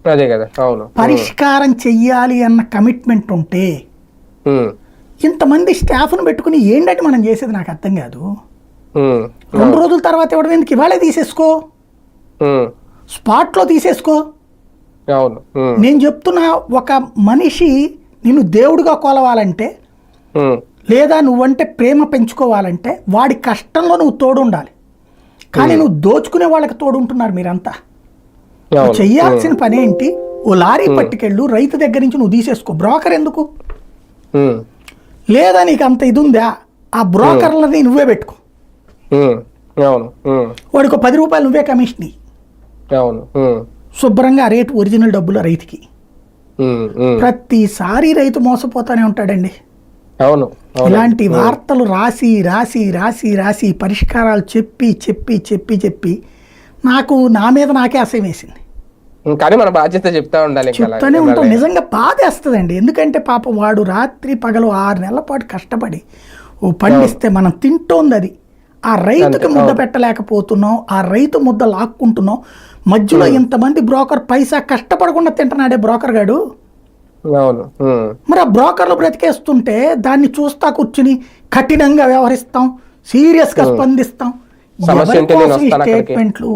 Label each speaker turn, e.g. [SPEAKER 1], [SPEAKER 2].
[SPEAKER 1] అదే కదా, అవును.
[SPEAKER 2] పరిష్కారం చెయ్యాలి అన్న కమిట్మెంట్ ఉంటే ఇంతమంది స్టాఫ్ను పెట్టుకుని ఏంటంటే మనం చేసేది నాకు అర్థం కాదు. 2 రోజుల తర్వాత ఇవ్వడం ఎందుకు? ఇవాళే తీసేసుకో, స్పాట్లో తీసేసుకో.
[SPEAKER 1] అవును.
[SPEAKER 2] నేను చెప్తున్నా, ఒక మనిషి నిన్ను దేవుడిగా కొలవాలంటే లేదా నువ్వంటే ప్రేమ పెంచుకోవాలంటే వాడి కష్టంలో నువ్వు తోడు ఉండాలి. కానీ నువ్వు దోచుకునే వాళ్ళకి తోడు ఉంటున్నారు మీరంతా. చెయ్యాల్సిన పని ఏంటి? ఓ లారీ పట్టుకెళ్ళు, రైతు దగ్గర నుంచి నువ్వు తీసేసుకో. బ్రోకర్ ఎందుకు? లేదా నీకు అంత ఇది ఉందా? ఆ బ్రోకర్లని నువ్వే పెట్టుకో. వాడికి 10 రూపాయలు నువ్వే కమిషన్ ఇయ్యి. శుభ్రంగా ఆ రేటు ఒరిజినల్ డబ్బులు రైతుకి. ప్రతిసారి రైతు మోసపోతానే ఉంటాడండి. ఇలాంటి వార్తలు రాసి రాసి రాసి రాసి పరిష్కారాలు చెప్పి చెప్పి చెప్పి చెప్పి నాకు నా మీద నాకే అసహ్యం వేసింది.
[SPEAKER 1] కానీ మన బాధ్యత చెప్తానే
[SPEAKER 2] ఉంటాం. నిజంగా బాధేస్తుందండి. ఎందుకంటే పాపం వాడు రాత్రి పగలు 6 నెలల పాటు కష్టపడి ఓ పండిస్తే మనం తింటోంది అది. ఆ రైతుకి ముద్ద పెట్టలేకపోతున్నాం, ఆ రైతు ముద్ద లాక్కుంటున్నాం. మధ్యలో ఇంతమంది బ్రోకర్ పైసా కష్టపడకుండా తింటున్నాడే బ్రోకర్ గాడు. మరి ఆ బ్రోకర్లు బ్రతికేస్తుంటే దాన్ని చూస్తా కూర్చుని కఠినంగా వ్యవహరిస్తాం, సీరియస్గా స్పందిస్తాం. స్టేట్మెంట్లు